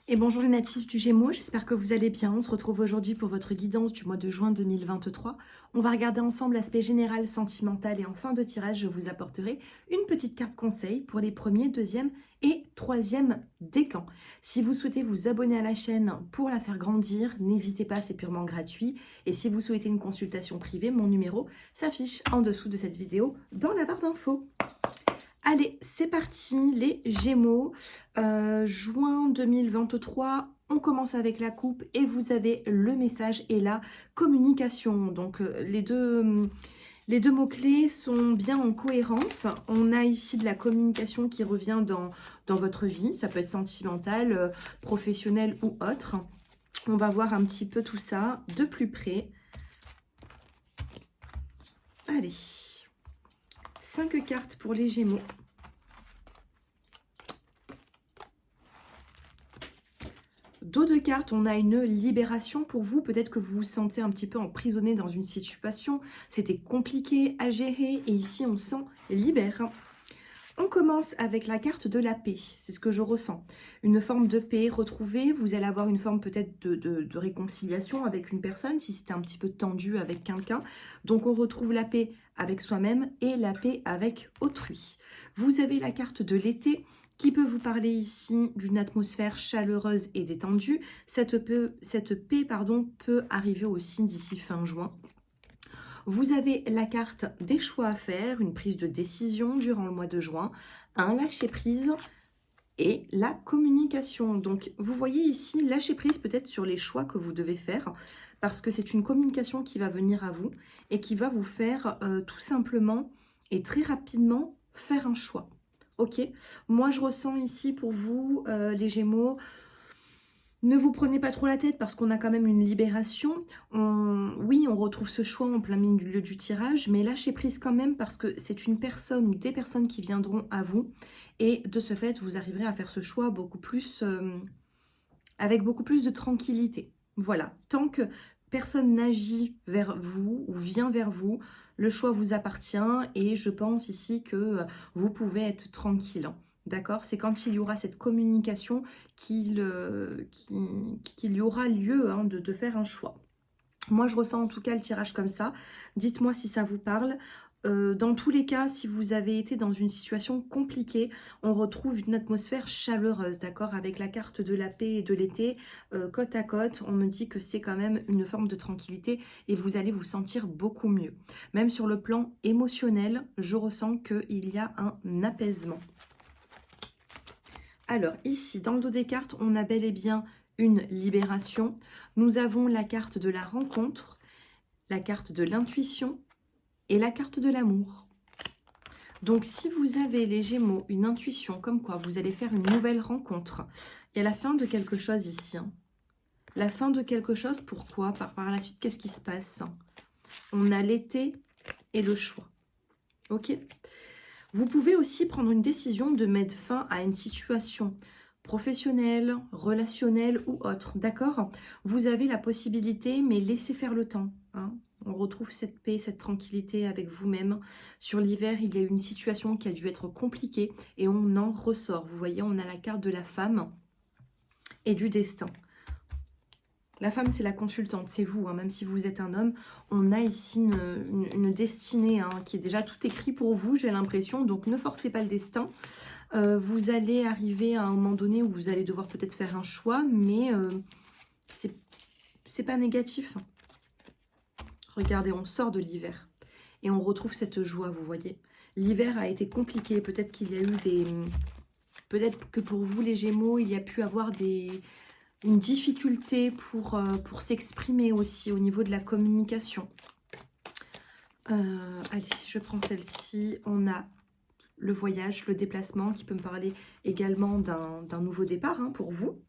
Et bonjour les natifs du Gémeaux, j'espère que vous allez bien. On se retrouve aujourd'hui pour votre guidance du mois de juin 2023. On va regarder ensemble l'aspect général, sentimental et en fin de tirage, je vous apporterai une petite carte conseil pour les premiers, deuxième et troisième décans. Si vous souhaitez vous abonner à la chaîne pour la faire grandir, n'hésitez pas, c'est purement gratuit. Et si vous souhaitez une consultation privée, mon numéro s'affiche en dessous de cette vidéo dans la barre d'infos. Allez, c'est parti, les Gémeaux. Juin 2023, on commence avec la coupe et vous avez le message et la communication. Donc, les deux mots-clés sont bien en cohérence. On a ici de la communication qui revient dans votre vie. Ça peut être sentimental, professionnel ou autre. On va voir un petit peu tout ça de plus près. Allez, 5 cartes pour les Gémeaux. Dos de cartes, on a une libération pour vous. Peut-être que vous vous sentez un petit peu emprisonné dans une situation. C'était compliqué à gérer et ici on s'en libère. On commence avec la carte de la paix. C'est ce que je ressens. Une forme de paix retrouvée. Vous allez avoir une forme peut-être de réconciliation avec une personne si c'était un petit peu tendu avec quelqu'un. Donc on retrouve la paix avec soi-même et la paix avec autrui. Vous avez la carte de l'été qui peut vous parler ici d'une atmosphère chaleureuse et détendue. Cette paix peut arriver aussi d'ici fin juin. Vous avez la carte des choix à faire, une prise de décision durant le mois de juin, un lâcher-prise et la communication. Donc, vous voyez ici, lâcher-prise peut-être sur les choix que vous devez faire parce que c'est une communication qui va venir à vous et qui va vous faire tout simplement et très rapidement faire un choix. Ok, moi je ressens ici pour vous, les Gémeaux, ne vous prenez pas trop la tête parce qu'on a quand même une libération. Oui, on retrouve ce choix en plein milieu du tirage, mais lâchez prise quand même parce que c'est une personne ou des personnes qui viendront à vous. Et de ce fait, vous arriverez à faire ce choix beaucoup plus, avec beaucoup plus de tranquillité. Voilà, tant que personne n'agit vers vous ou vient vers vous, le choix vous appartient et je pense ici que vous pouvez être tranquille. D'accord? C'est quand il y aura cette communication qu'il y aura lieu de faire un choix. Moi, je ressens en tout cas le tirage comme ça. Dites-moi si ça vous parle. Dans tous les cas, si vous avez été dans une situation compliquée, on retrouve une atmosphère chaleureuse, d'accord? Avec la carte de la paix et de l'été, côte à côte, on me dit que c'est quand même une forme de tranquillité et vous allez vous sentir beaucoup mieux. Même sur le plan émotionnel, je ressens qu'il y a un apaisement. Alors ici, dans le dos des cartes, on a bel et bien une libération. Nous avons la carte de la rencontre, la carte de l'intuition et la carte de l'amour. Donc si vous avez les Gémeaux, une intuition comme quoi vous allez faire une nouvelle rencontre, il y a la fin de quelque chose ici. La fin de quelque chose, pourquoi? Par la suite, qu'est-ce qui se passe? On a l'été et le choix. Ok? Vous pouvez aussi prendre une décision de mettre fin à une situation professionnelle, relationnelle ou autre, d'accord? Vous avez la possibilité, mais laissez faire le temps. On retrouve cette paix, cette tranquillité avec vous-même. Sur l'hiver, il y a eu une situation qui a dû être compliquée et on en ressort. Vous voyez, on a la carte de la femme et du destin. La femme, c'est la consultante, c'est vous, même si vous êtes un homme. On a ici une destinée qui est déjà tout écrit pour vous, j'ai l'impression. Donc, ne forcez pas le destin. Vous allez arriver à un moment donné où vous allez devoir peut-être faire un choix, mais c'est pas négatif. Regardez, on sort de l'hiver et on retrouve cette joie, vous voyez. L'hiver a été compliqué, peut-être qu'il y a eu des... Peut-être que pour vous, les Gémeaux, il y a pu avoir une difficulté pour s'exprimer aussi au niveau de la communication. Allez, je prends celle-ci. On a le voyage, le déplacement qui peut me parler également d'un nouveau départ pour vous.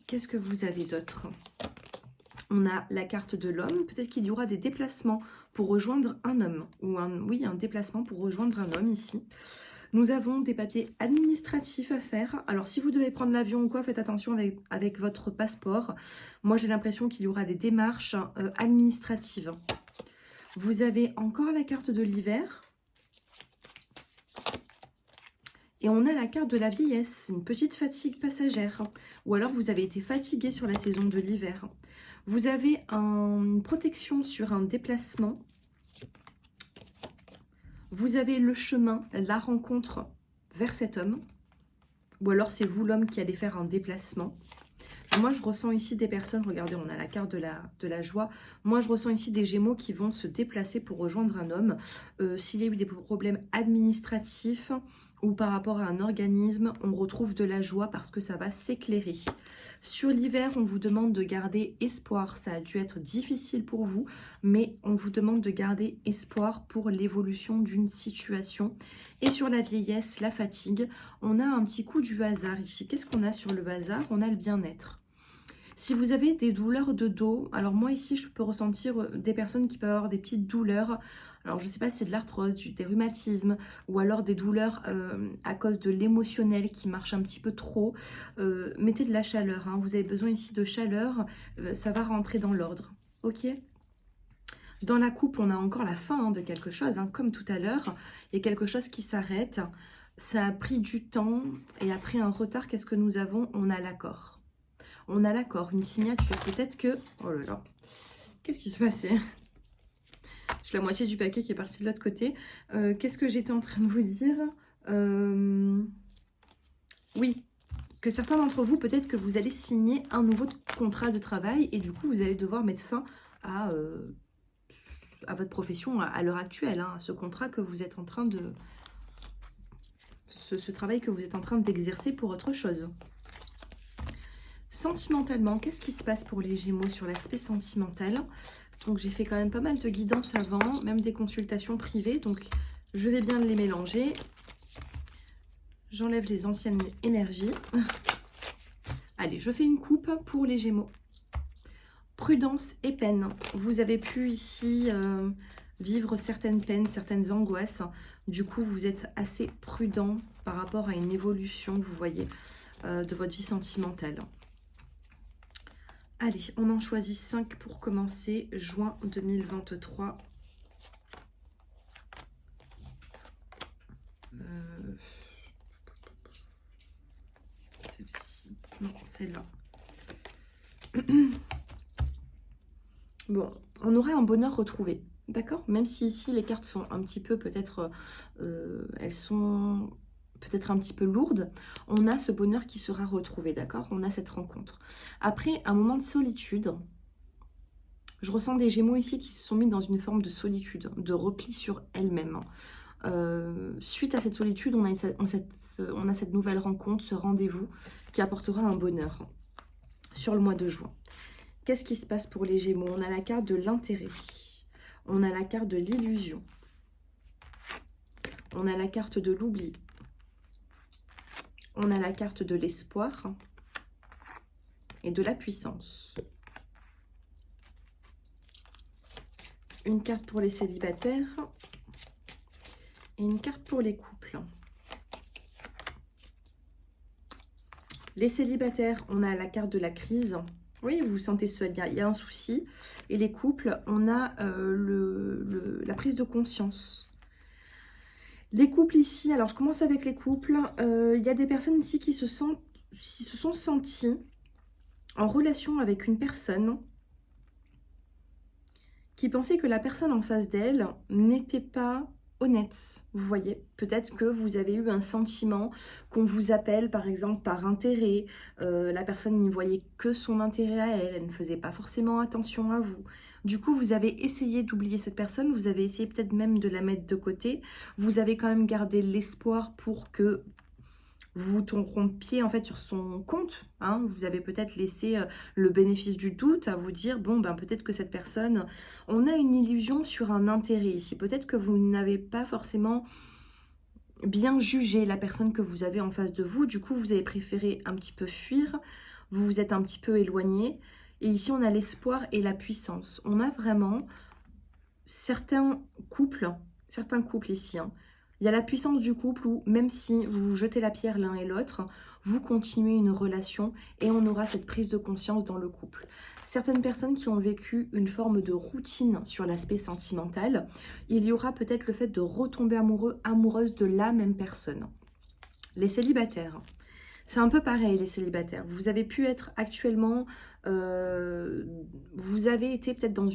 Qu'est-ce que vous avez d'autre? On a la carte de l'homme. Peut-être qu'il y aura des déplacements pour rejoindre un homme. Ou un déplacement pour rejoindre un homme ici. Nous avons des papiers administratifs à faire. Alors, si vous devez prendre l'avion ou quoi, faites attention avec votre passeport. Moi, j'ai l'impression qu'il y aura des démarches administratives. Vous avez encore la carte de l'hiver. Et on a la carte de la vieillesse, une petite fatigue passagère. Ou alors vous avez été fatigué sur la saison de l'hiver. Vous avez une protection sur un déplacement. Vous avez le chemin, la rencontre vers cet homme. Ou alors c'est vous l'homme qui allez faire un déplacement. Moi je ressens ici des personnes, regardez on a la carte de la joie. Moi je ressens ici des Gémeaux qui vont se déplacer pour rejoindre un homme. S'il y a eu des problèmes administratifs ou par rapport à un organisme, on retrouve de la joie parce que ça va s'éclairer. Sur l'hiver, on vous demande de garder espoir. Ça a dû être difficile pour vous, mais on vous demande de garder espoir pour l'évolution d'une situation. Et sur la vieillesse, la fatigue, on a un petit coup du hasard ici. Qu'est-ce qu'on a sur le hasard? On a le bien-être. Si vous avez des douleurs de dos, alors moi ici, je peux ressentir des personnes qui peuvent avoir des petites douleurs. Alors, je ne sais pas si c'est de l'arthrose, des rhumatismes, ou alors des douleurs à cause de l'émotionnel qui marche un petit peu trop. Mettez de la chaleur, hein. Vous avez besoin ici de chaleur, ça va rentrer dans l'ordre, ok? Dans la coupe, on a encore la fin de quelque chose, hein. Comme tout à l'heure, il y a quelque chose qui s'arrête. Ça a pris du temps, et après un retard, qu'est-ce que nous avons? On a l'accord. On a l'accord, une signature. Peut-être que... Oh là là, qu'est-ce qui se passait? J'ai la moitié du paquet qui est parti de l'autre côté. Qu'est-ce que j'étais en train de vous dire? Oui, que certains d'entre vous, peut-être que vous allez signer un nouveau contrat de travail et du coup, vous allez devoir mettre fin à votre profession à l'heure actuelle, hein, à ce contrat que vous êtes en train de... Ce travail que vous êtes en train d'exercer pour autre chose. Sentimentalement, qu'est-ce qui se passe pour les Gémeaux sur l'aspect sentimental? Donc, j'ai fait quand même pas mal de guidance avant, même des consultations privées. Donc, je vais bien les mélanger. J'enlève les anciennes énergies. Allez, je fais une coupe pour les Gémeaux. Prudence et peine. Vous avez pu ici vivre certaines peines, certaines angoisses. Du coup, vous êtes assez prudent par rapport à une évolution, vous voyez, de votre vie sentimentale. Allez, on en choisit 5 pour commencer, juin 2023. Celle-ci, non, celle-là. Bon, on aurait un bonheur retrouvé, d'accord? Même si ici, les cartes sont un petit peu, peut-être, elles sont... peut-être un petit peu lourde, on a ce bonheur qui sera retrouvé, d'accord? On a cette rencontre. Après, un moment de solitude, je ressens des Gémeaux ici qui se sont mis dans une forme de solitude, de repli sur elles-mêmes. Suite à cette solitude, on a cette nouvelle rencontre, ce rendez-vous qui apportera un bonheur sur le mois de juin. Qu'est-ce qui se passe pour les Gémeaux? On a la carte de l'intérêt, on a la carte de l'illusion, on a la carte de l'oubli, on a la carte de l'espoir et de la puissance. Une carte pour les célibataires et une carte pour les couples. Les célibataires, on a la carte de la crise. Oui, vous vous sentez seul, il y a un souci. Et les couples, on a la prise de conscience. Les couples ici, alors je commence avec les couples. Il y a des personnes ici qui se sont senties en relation avec une personne qui pensaient que la personne en face d'elle n'était pas honnête. Vous voyez, peut-être que vous avez eu un sentiment qu'on vous appelle par exemple par intérêt. La personne n'y voyait que son intérêt à elle, elle ne faisait pas forcément attention à vous. Du coup, vous avez essayé d'oublier cette personne, vous avez essayé peut-être même de la mettre de côté. Vous avez quand même gardé l'espoir pour que vous vous trompiez en fait sur son compte, hein. Vous avez peut-être laissé le bénéfice du doute à vous dire, bon, ben peut-être que cette personne, on a une illusion sur un intérêt ici. Peut-être que vous n'avez pas forcément bien jugé la personne que vous avez en face de vous. Du coup, vous avez préféré un petit peu fuir, vous vous êtes un petit peu éloigné. Et ici, on a l'espoir et la puissance. On a vraiment certains couples ici, hein. Il y a la puissance du couple où, même si vous vous jetez la pierre l'un et l'autre, vous continuez une relation et on aura cette prise de conscience dans le couple. Certaines personnes qui ont vécu une forme de routine sur l'aspect sentimental, il y aura peut-être le fait de retomber amoureux, amoureuse de la même personne. les célibataires. C'est un peu pareil, les célibataires. Vous avez pu être actuellement, vous avez été peut-être dans